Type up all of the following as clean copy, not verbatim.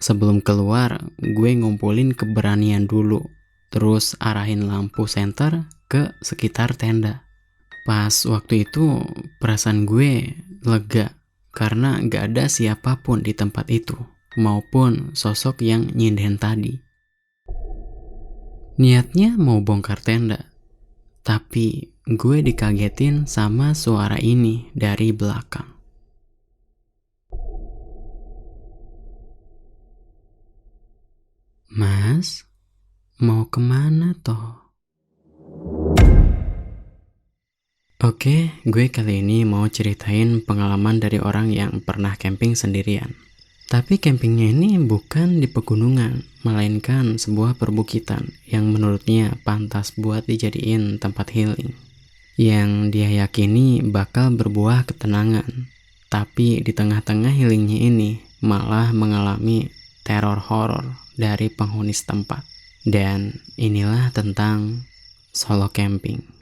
Sebelum keluar, gue ngumpulin keberanian dulu, terus arahin lampu senter ke sekitar tenda. Pas waktu itu, perasaan gue lega karena gak ada siapapun di tempat itu, maupun sosok yang nyinden tadi. Niatnya mau bongkar tenda, tapi gue dikagetin sama suara ini dari belakang. Mas, mau kemana toh? Oke, gue kali ini mau ceritain pengalaman dari orang yang pernah camping sendirian. Tapi campingnya ini bukan di pegunungan, melainkan sebuah perbukitan yang menurutnya pantas buat dijadiin tempat healing. Yang dia yakini bakal berbuah ketenangan. Tapi di tengah-tengah healingnya ini malah mengalami teror horor dari penghuni setempat. Dan inilah tentang solo camping.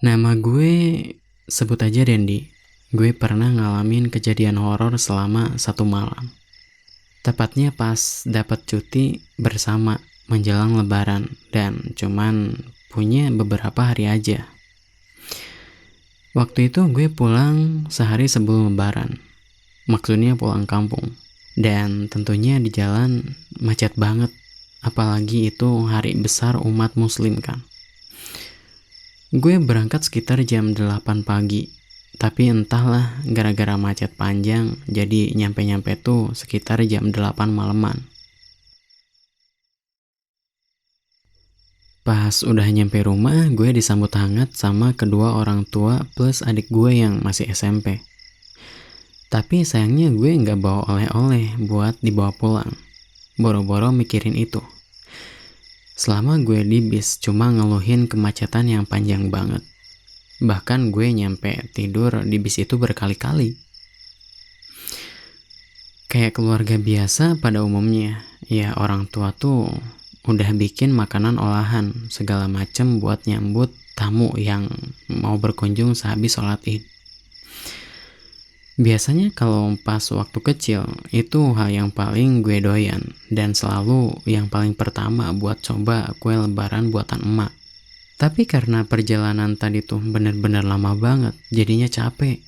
Nama gue sebut aja Dendi. Gue pernah ngalamin kejadian horor selama 1 malam. Tepatnya pas dapat cuti bersama menjelang lebaran dan cuman punya beberapa hari aja. Waktu itu gue pulang sehari sebelum lebaran. Maksudnya pulang kampung. Dan tentunya di jalan macet banget. Apalagi itu hari besar umat muslim kan. Gue berangkat sekitar jam 8 pagi, tapi entahlah gara-gara macet panjang, jadi nyampe-nyampe tuh sekitar jam 8 malaman. Pas udah nyampe rumah, gue disambut hangat sama kedua orang tua plus adik gue yang masih SMP. Tapi sayangnya gue nggak bawa oleh-oleh buat dibawa pulang. Boro-boro mikirin itu. Selama gue di bis cuma ngeluhin kemacetan yang panjang banget. Bahkan gue nyampe tidur di bis itu berkali-kali. Kayak keluarga biasa pada umumnya, ya orang tua tuh udah bikin makanan olahan segala macem buat nyambut tamu yang mau berkunjung sehabis sholat Id. Biasanya kalau pas waktu kecil, itu hal yang paling gue doyan dan selalu yang paling pertama buat coba kue lebaran buatan emak. Tapi karena perjalanan tadi tuh bener-bener lama banget, jadinya capek.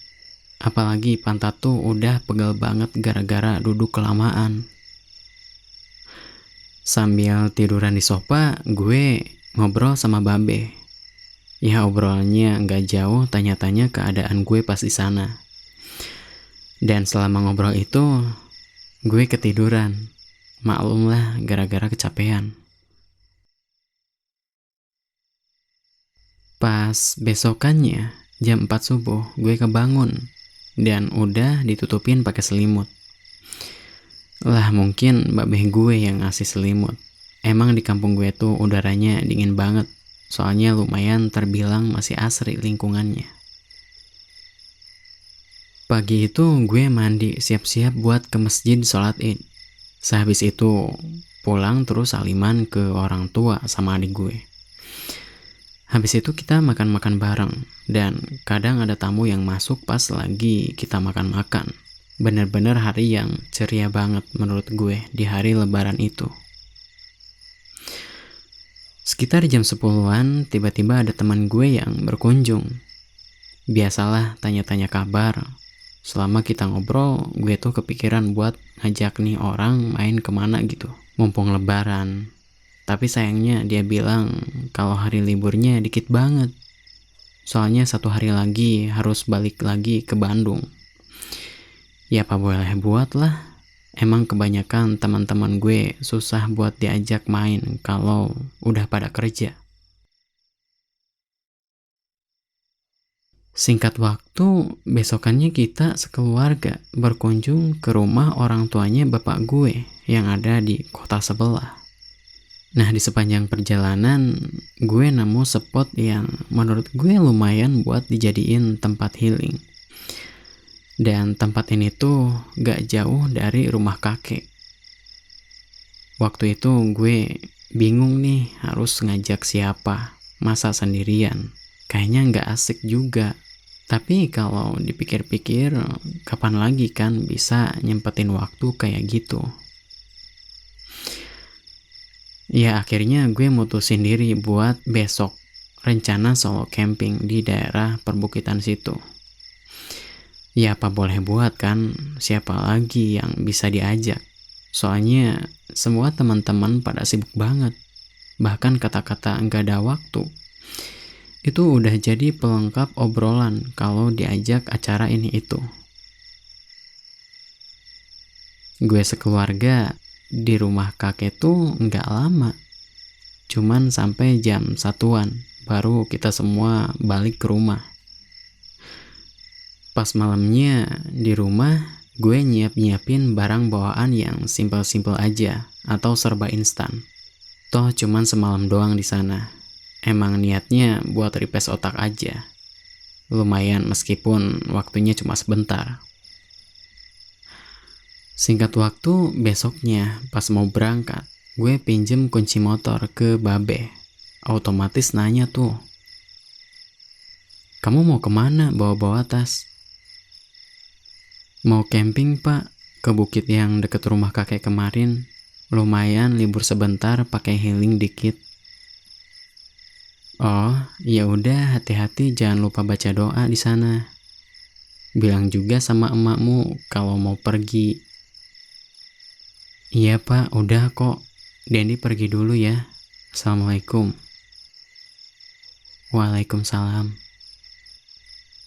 Apalagi pantat tuh udah pegel banget gara-gara duduk kelamaan. Sambil tiduran di sofa, gue ngobrol sama Babe. Ya obrolannya nggak jauh tanya-tanya keadaan gue pas di sana. Dan selama ngobrol itu, gue ketiduran. Maklumlah gara-gara kecapean. Pas besokannya, jam 4 subuh, gue kebangun. Dan udah ditutupin pakai selimut. Lah mungkin babeh gue yang ngasih selimut. Emang di kampung gue tuh udaranya dingin banget. Soalnya lumayan terbilang masih asri lingkungannya. Pagi itu gue mandi siap-siap buat ke masjid sholat Id. Sehabis itu pulang terus saliman ke orang tua sama adik gue. Habis itu kita makan-makan bareng. Dan kadang ada tamu yang masuk pas lagi kita makan-makan. Bener-bener hari yang ceria banget menurut gue di hari lebaran itu. Sekitar jam 10-an tiba-tiba ada teman gue yang berkunjung. Biasalah tanya-tanya kabar. Selama kita ngobrol, gue tuh kepikiran buat ngajak nih orang main kemana gitu. Mumpung lebaran. Tapi sayangnya dia bilang kalau hari liburnya dikit banget. Soalnya 1 hari lagi harus balik lagi ke Bandung. Ya apa boleh buat lah. Emang kebanyakan teman-teman gue susah buat diajak main kalau udah pada kerja. Singkat waktu, besokannya kita sekeluarga berkunjung ke rumah orang tuanya bapak gue yang ada di kota sebelah. Nah, di sepanjang perjalanan, gue nemu spot yang menurut gue lumayan buat dijadiin tempat healing. Dan tempat ini tuh gak jauh dari rumah kakek. Waktu itu gue bingung nih harus ngajak siapa, masa sendirian. kayaknya nggak asik juga. Tapi kalau dipikir-pikir, kapan lagi kan bisa nyempetin waktu kayak gitu. Ya akhirnya gue mutusin diri buat besok rencana solo camping di daerah perbukitan situ. Ya apa boleh buat kan, siapa lagi yang bisa diajak. Soalnya semua teman-teman pada sibuk banget. Bahkan kata-kata nggak ada waktu itu udah jadi pelengkap obrolan kalau diajak acara ini itu. Gue sekeluarga di rumah kakek tuh nggak lama, cuman sampai jam 1-an baru kita semua balik ke rumah. Pas malamnya di rumah, gue nyiapin barang bawaan yang simpel-simpel aja atau serba instan. Toh cuman semalam doang di sana. Emang niatnya buat refresh otak aja. Lumayan meskipun waktunya cuma sebentar. Singkat waktu, besoknya pas mau berangkat, gue pinjem kunci motor ke Babe. Otomatis nanya tuh, "Kamu mau kemana bawa-bawa tas?" "Mau camping pak, ke bukit yang deket rumah kakek kemarin. Lumayan libur sebentar pakai healing dikit." "Oh, ya udah hati-hati jangan lupa baca doa di sana. Bilang juga sama emakmu kalau mau pergi." "Iya pak, udah kok. Dendi pergi dulu ya. Assalamualaikum." Waalaikumsalam.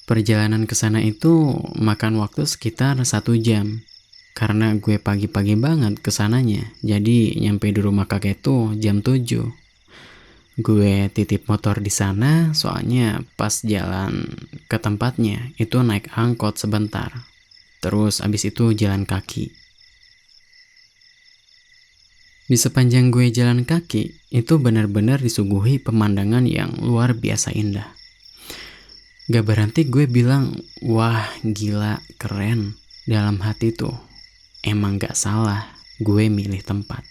Perjalanan ke sana itu makan waktu sekitar 1 jam. Karena gue pagi-pagi banget kesananya, jadi nyampe di rumah kakek tuh jam 7. Gue titip motor di sana, soalnya pas jalan ke tempatnya itu naik angkot sebentar. Terus abis itu jalan kaki. Di sepanjang gue jalan kaki, itu benar-benar disuguhi pemandangan yang luar biasa indah. Gak berhenti gue bilang, "Wah gila, keren." Dalam hati tuh, emang gak salah gue milih tempat.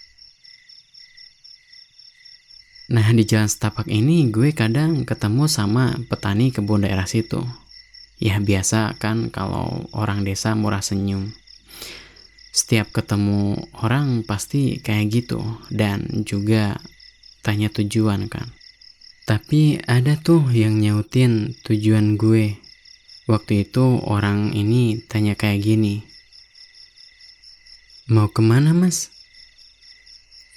Nah di jalan setapak ini gue kadang ketemu sama petani kebun daerah situ. Ya biasa kan kalau orang desa murah senyum. Setiap ketemu orang pasti kayak gitu dan juga tanya tujuan kan. Tapi ada tuh yang nyautin tujuan gue. Waktu itu orang ini tanya kayak gini, "Mau kemana mas?"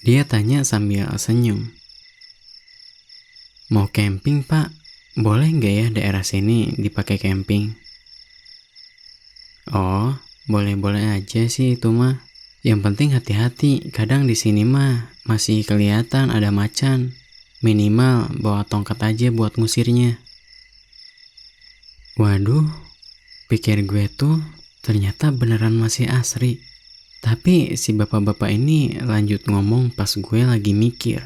Dia tanya sambil senyum. "Mau camping pak, boleh nggak ya daerah sini dipakai camping?" "Oh, boleh-boleh aja sih itu mah. Yang penting hati-hati, kadang di sini mah masih kelihatan ada macan. Minimal bawa tongkat aja buat ngusirnya." Waduh, pikir gue tuh ternyata beneran masih asri. Tapi si bapak-bapak ini lanjut ngomong pas gue lagi mikir.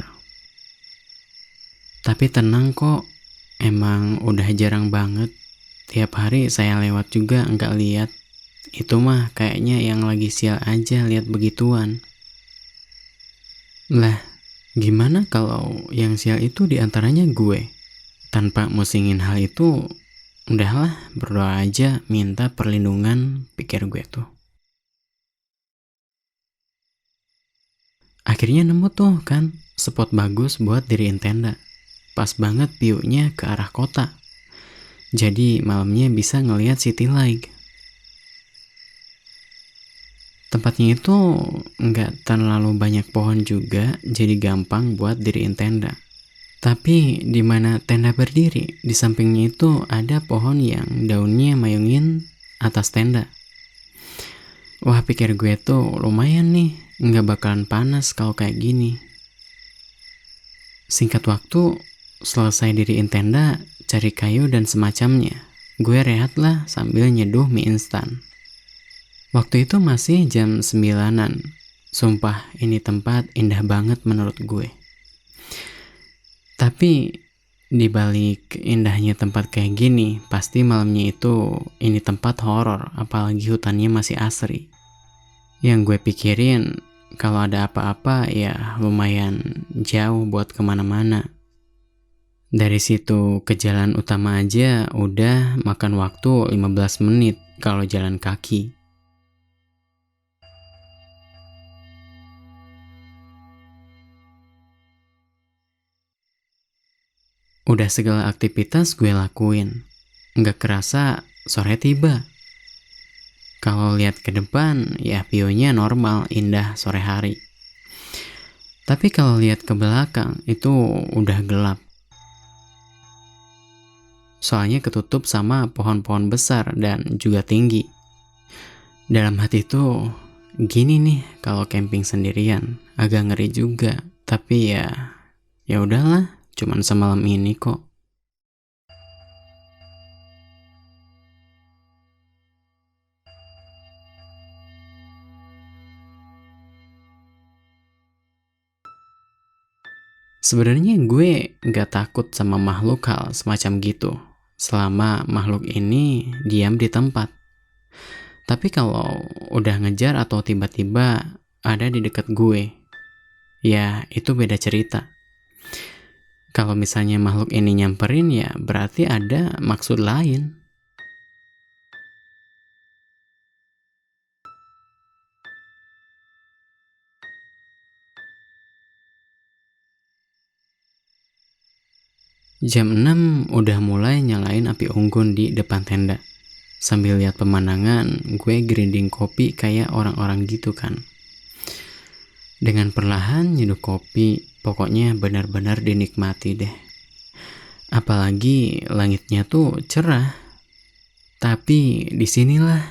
"Tapi tenang kok, emang udah jarang banget. Tiap hari saya lewat juga nggak lihat. Itu mah kayaknya yang lagi sial aja lihat begituan." Lah, gimana kalau yang sial itu diantaranya gue? Tanpa musingin hal itu, udahlah berdoa aja minta perlindungan, pikir gue tuh. Akhirnya nemu tuh kan spot bagus buat diriin tenda. Pas banget view-nya ke arah kota. Jadi malamnya bisa ngelihat city light. Tempatnya itu nggak terlalu banyak pohon juga, jadi gampang buat diriin tenda. Tapi di mana tenda berdiri, di sampingnya itu ada pohon yang daunnya mayungin atas tenda. Wah pikir gue tuh lumayan nih, nggak bakalan panas kalau kayak gini. Singkat waktu, selesai diriin tenda, cari kayu dan semacamnya. Gue rehat lah sambil nyeduh mie instan. Waktu itu masih jam 9-an. Sumpah ini tempat indah banget menurut gue. Tapi di balik indahnya tempat kayak gini, pasti malamnya itu ini tempat horor, apalagi hutannya masih asri. Yang gue pikirin, kalau ada apa-apa ya lumayan jauh buat kemana-mana. Dari situ ke jalan utama aja udah makan waktu 15 menit kalau jalan kaki. Udah segala aktivitas gue lakuin. Nggak kerasa sore tiba. Kalau lihat ke depan, ya view-nya normal, indah sore hari. Tapi kalau lihat ke belakang, itu udah gelap. Soalnya ketutup sama pohon-pohon besar dan juga tinggi. Dalam hati tuh, gini nih kalau camping sendirian, agak ngeri juga. Tapi ya udahlah, cuman semalam ini kok. Sebenarnya gue gak takut sama makhluk hal semacam gitu, selama makhluk ini diam di tempat. Tapi kalau udah ngejar atau tiba-tiba ada di dekat gue, ya itu beda cerita. Kalau misalnya makhluk ini nyamperin, ya berarti ada maksud lain. Jam 6 udah mulai nyalain api unggun di depan tenda. Sambil lihat pemandangan, gue grinding kopi kayak orang-orang gitu kan. Dengan perlahan nyeduh kopi, pokoknya benar-benar dinikmati deh. Apalagi langitnya tuh cerah. Tapi disinilah,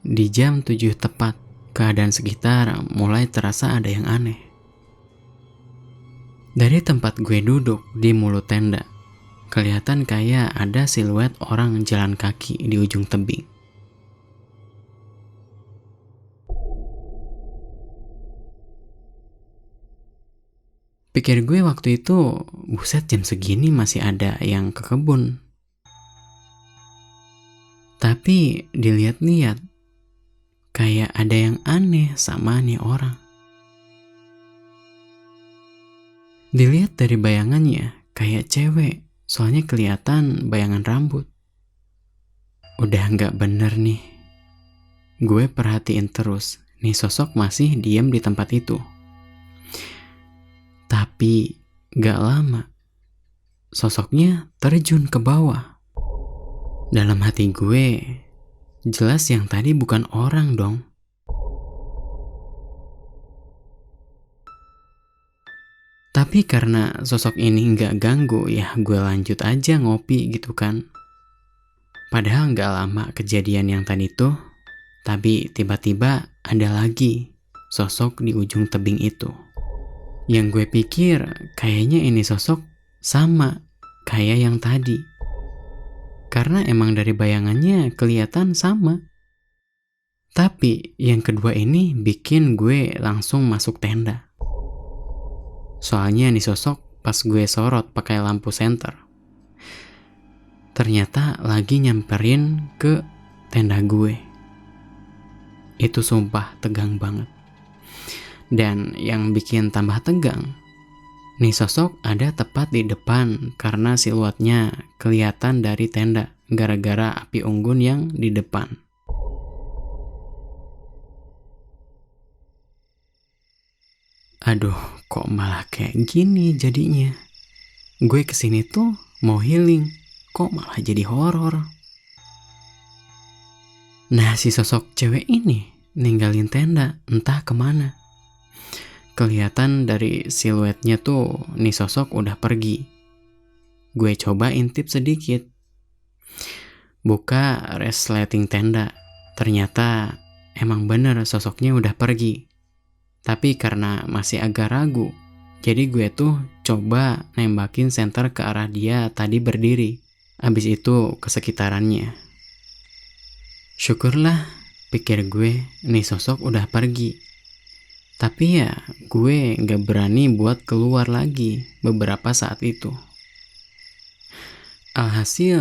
di jam 7 tepat, keadaan sekitar mulai terasa ada yang aneh. Dari tempat gue duduk di mulut tenda, kelihatan kayak ada siluet orang jalan kaki di ujung tebing. Pikir gue waktu itu, buset jam segini masih ada yang ke kebun. Tapi dilihat-lihat, kayak ada yang aneh sama nih orang. Dilihat dari bayangannya, kayak cewek, soalnya kelihatan bayangan rambut. Udah nggak bener nih. Gue perhatiin terus, nih sosok masih diam di tempat itu. Tapi gak lama, sosoknya terjun ke bawah. Dalam hati gue, jelas yang tadi bukan orang dong. Tapi karena sosok ini gak ganggu, ya gue lanjut aja ngopi gitu kan. Padahal gak lama kejadian yang tadi tuh, tapi tiba-tiba ada lagi sosok di ujung tebing itu. Yang gue pikir kayaknya ini sosok sama kayak yang tadi. Karena emang dari bayangannya kelihatan sama. Tapi yang kedua ini bikin gue langsung masuk tenda. Soalnya nih sosok pas gue sorot pakai lampu senter, ternyata lagi nyamperin ke tenda gue. Itu sumpah tegang banget. Dan yang bikin tambah tegang, nih sosok ada tepat di depan karena siluetnya kelihatan dari tenda gara-gara api unggun yang di depan. Aduh, kok malah kayak gini jadinya? Gue kesini tuh mau healing, kok malah jadi horor. Nah, si sosok cewek ini ninggalin tenda entah kemana. Kelihatan dari siluetnya tuh nih sosok udah pergi. Gue coba intip sedikit. Buka resleting tenda. Ternyata emang bener sosoknya udah pergi. Tapi karena masih agak ragu, jadi gue tuh coba nembakin senter ke arah dia tadi berdiri. Abis itu ke sekitarannya. Syukurlah, pikir gue, nih sosok udah pergi. Tapi ya gue gak berani buat keluar lagi beberapa saat itu. Alhasil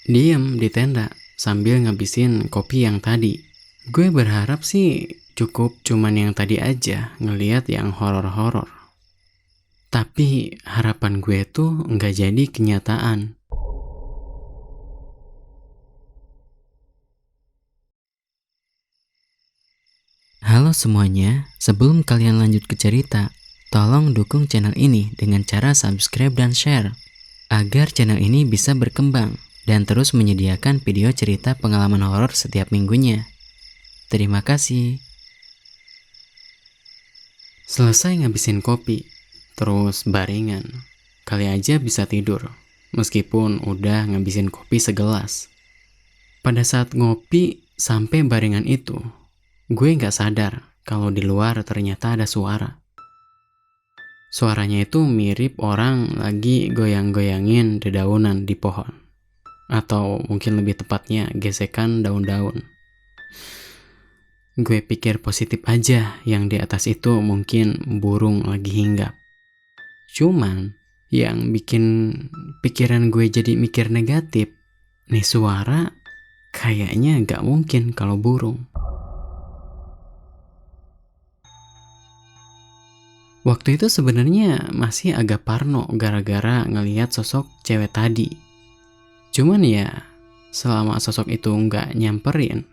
diem di tenda sambil ngabisin kopi yang tadi. Gue berharap sih cukup cuman yang tadi aja ngeliat yang horor-horor. Tapi harapan gue tuh nggak jadi kenyataan. Halo semuanya, sebelum kalian lanjut ke cerita, tolong dukung channel ini dengan cara subscribe dan share, agar channel ini bisa berkembang dan terus menyediakan video cerita pengalaman horor setiap minggunya. Terima kasih. Selesai ngabisin kopi, terus baringan. Kali aja bisa tidur, meskipun udah ngabisin kopi segelas. Pada saat ngopi sampai baringan itu, gue gak sadar kalau di luar ternyata ada suara. Suaranya itu mirip orang lagi goyang-goyangin dedaunan di pohon. Atau mungkin lebih tepatnya gesekan daun-daun. Gue pikir positif aja, yang di atas itu mungkin burung lagi hinggap. Cuman yang bikin pikiran gue jadi mikir negatif, nih suara kayaknya gak mungkin kalau burung. Waktu itu sebenarnya masih agak parno gara-gara ngelihat sosok cewek tadi. Cuman ya, selama sosok itu nggak nyamperin,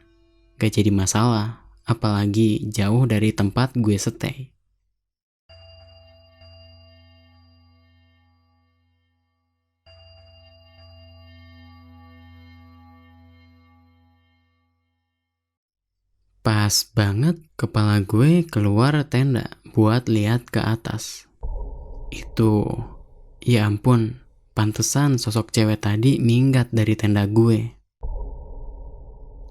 gak jadi masalah. Apalagi jauh dari tempat gue stay. Pas banget kepala gue keluar tenda buat lihat ke atas. Itu, ya ampun, pantesan sosok cewek tadi minggat dari tenda gue.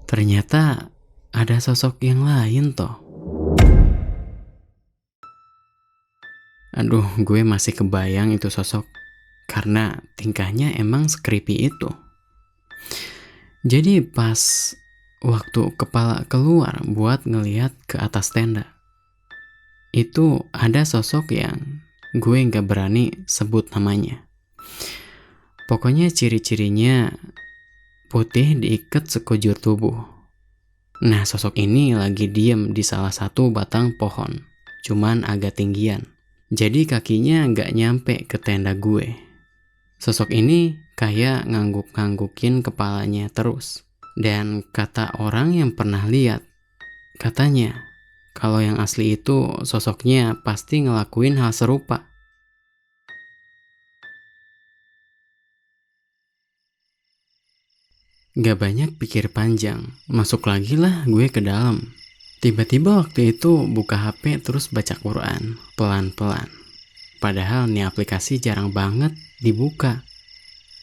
Ternyata ada sosok yang lain toh. Aduh, gue masih kebayang itu sosok, karena tingkahnya emang se-creepy itu. Jadi pas waktu kepala keluar buat ngelihat ke atas tenda, itu ada sosok yang gue gak berani sebut namanya. Pokoknya ciri-cirinya putih diikat sekujur tubuh. Nah, sosok ini lagi diem di salah satu batang pohon, cuman agak tinggian. Jadi kakinya gak nyampe ke tenda gue. Sosok ini kayak ngangguk-nganggukin kepalanya terus. Dan kata orang yang pernah lihat, katanya kalau yang asli itu sosoknya pasti ngelakuin hal serupa. Gak banyak pikir panjang, masuk lagi lah gue ke dalam. Tiba-tiba waktu itu buka HP terus baca Quran, pelan-pelan. Padahal nih aplikasi jarang banget dibuka,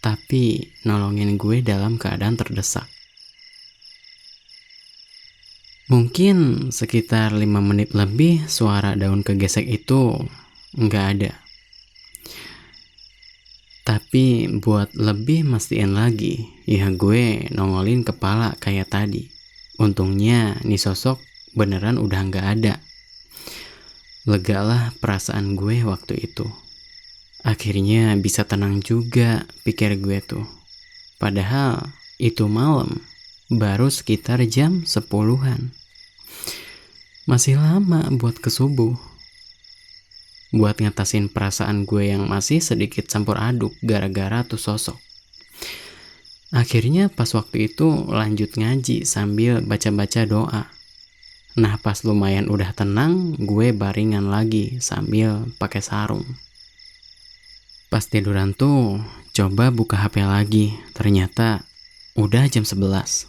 tapi nolongin gue dalam keadaan terdesak. Mungkin sekitar 5 menit lebih suara daun kegesek itu nggak ada. Tapi buat lebih mastiin lagi, ya gue nongolin kepala kayak tadi. Untungnya nih sosok beneran udah nggak ada. Legalah perasaan gue waktu itu. Akhirnya bisa tenang juga pikir gue tuh. Padahal itu malam, baru sekitar jam 10-an. Masih lama buat ke subuh. Buat ngatasin perasaan gue yang masih sedikit campur aduk gara-gara tuh sosok. Akhirnya pas waktu itu lanjut ngaji sambil baca-baca doa. Nah pas lumayan udah tenang, gue baringan lagi sambil pakai sarung. Pas tiduran tuh coba buka HP lagi, ternyata udah jam 11.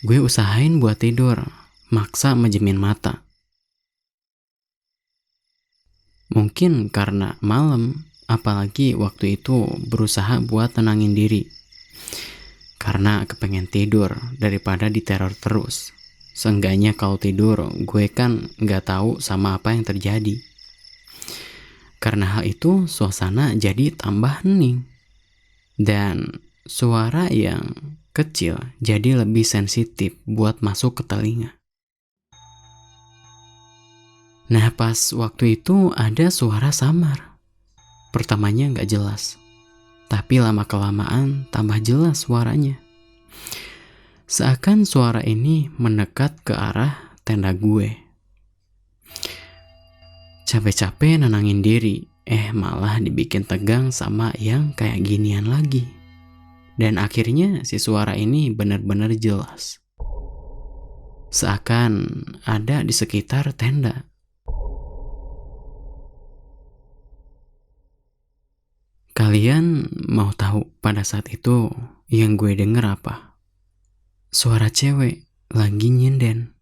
Gue usahain buat tidur, maksa menjemin mata. Mungkin karena malam, apalagi waktu itu berusaha buat tenangin diri. Karena kepengen tidur daripada diteror terus. Seenggaknya kalau tidur, gue kan gak tahu sama apa yang terjadi. Karena hal itu, suasana jadi tambah hening. Dan suara yang kecil jadi lebih sensitif buat masuk ke telinga. Nah pas waktu itu ada suara samar. Pertamanya gak jelas, tapi lama-kelamaan tambah jelas suaranya. Seakan suara ini mendekat ke arah tenda gue. Capek-capek nenangin diri, malah dibikin tegang sama yang kayak ginian lagi. Dan akhirnya si suara ini benar-benar jelas. Seakan ada di sekitar tenda. Kalian mau tahu pada saat itu yang gue denger apa? Suara cewek lagi nyinden.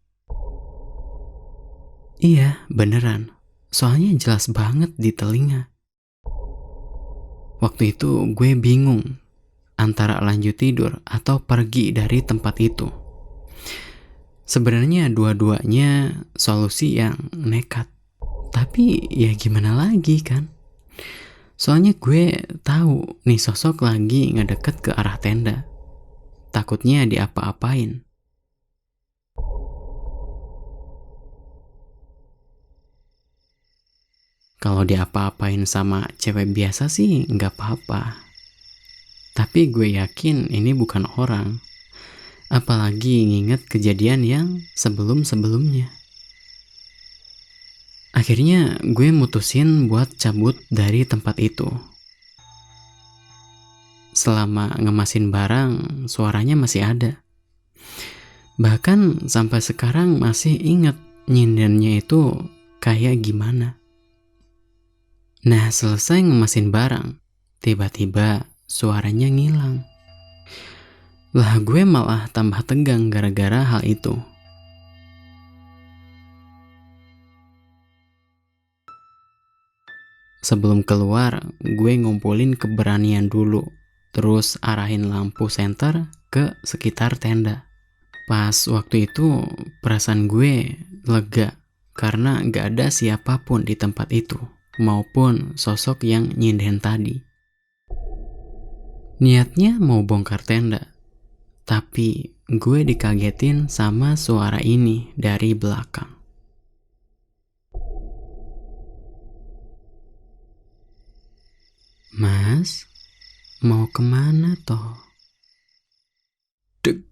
Iya, beneran. Soalnya jelas banget di telinga. Waktu itu gue bingung antara lanjut tidur atau pergi dari tempat itu. Sebenarnya dua-duanya solusi yang nekat. Tapi ya gimana lagi kan? Soalnya gue tahu nih sosok lagi ngedeket ke arah tenda. Takutnya diapa-apain. Kalau diapa-apain sama cewek biasa sih nggak apa-apa. Tapi gue yakin ini bukan orang. Apalagi nginget kejadian yang sebelum-sebelumnya. Akhirnya gue mutusin buat cabut dari tempat itu. Selama ngemasin barang, suaranya masih ada. Bahkan sampai sekarang masih inget nyindennya itu kayak gimana. Nah, selesai ngemasin barang, tiba-tiba suaranya ngilang. Lah gue malah tambah tegang gara-gara hal itu. Sebelum keluar, gue ngumpulin keberanian dulu. Terus arahin lampu senter ke sekitar tenda. Pas waktu itu, perasaan gue lega karena gak ada siapapun di tempat itu, maupun sosok yang nyinden tadi. Niatnya mau bongkar tenda, tapi gue dikagetin sama suara ini dari belakang. Mas, mau kemana toh? Deg,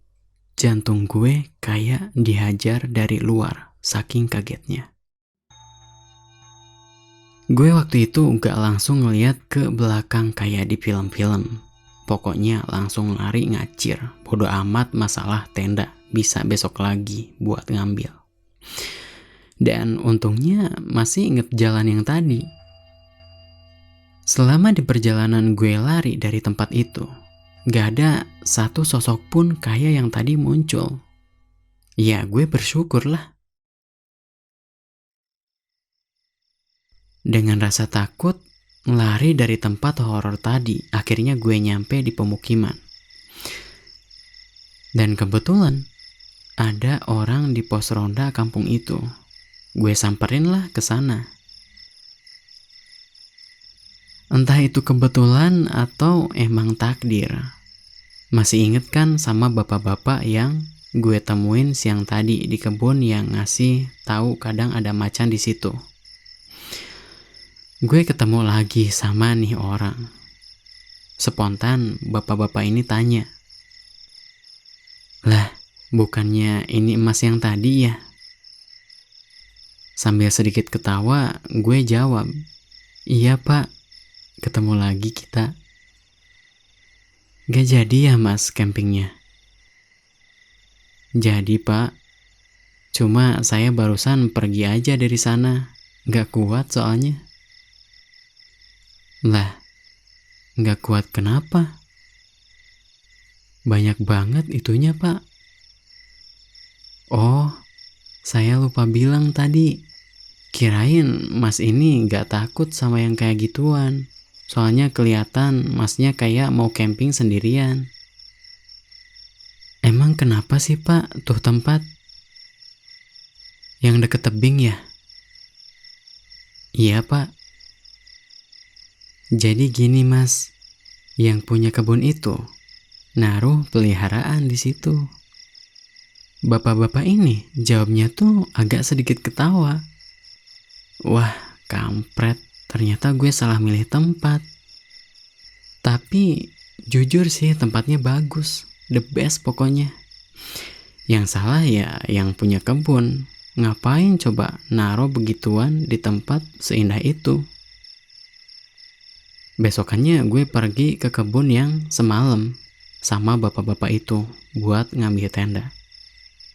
jantung gue kayak dihajar dari luar, saking kagetnya. Gue waktu itu gak langsung ngeliat ke belakang kayak di film-film. Pokoknya langsung lari ngacir, bodo amat masalah tenda, bisa besok lagi buat ngambil. Dan untungnya masih inget jalan yang tadi. Selama di perjalanan gue lari dari tempat itu, gak ada satu sosok pun kayak yang tadi muncul. Ya gue bersyukur lah. Dengan rasa takut, lari dari tempat horor tadi, akhirnya gue nyampe di pemukiman. Dan kebetulan, ada orang di pos ronda kampung itu. Gue samperin lah ke sana. Entah itu kebetulan atau emang takdir. Masih inget kan sama bapak-bapak yang gue temuin siang tadi di kebun yang ngasih tahu kadang ada macan di situ. Gue ketemu lagi sama nih orang. Spontan bapak-bapak ini tanya, "Lah, bukannya ini emas yang tadi ya?" Sambil sedikit ketawa, gue jawab, "Iya pak, ketemu lagi kita." "Gak jadi ya mas campingnya?" "Jadi pak, cuma saya barusan pergi aja dari sana, gak kuat soalnya." "Lah, gak kuat kenapa? Banyak banget itunya pak." "Oh, saya lupa bilang tadi. Kirain mas ini gak takut sama yang kayak gituan. Soalnya kelihatan masnya kayak mau camping sendirian." "Emang kenapa sih pak tuh tempat? Yang deket tebing ya?" "Iya pak. Jadi gini mas, yang punya kebun itu naruh peliharaan di situ." Bapak-bapak ini jawabnya tuh agak sedikit ketawa. Wah, kampret. Ternyata gue salah milih tempat. Tapi jujur sih tempatnya bagus, the best pokoknya. Yang salah ya yang punya kebun. Ngapain coba naruh begituan di tempat seindah itu? Besokannya gue pergi ke kebun yang semalam sama bapak-bapak itu buat ngambil tenda.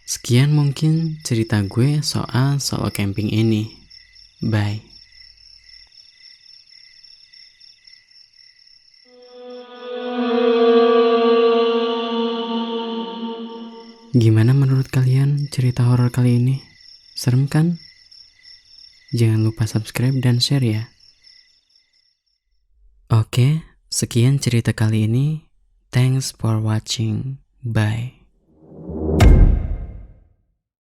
Sekian mungkin cerita gue soal solo camping ini. Bye. Gimana menurut kalian cerita horor kali ini? Serem kan? Jangan lupa subscribe dan share ya. Oke, sekian cerita kali ini. Thanks for watching. Bye.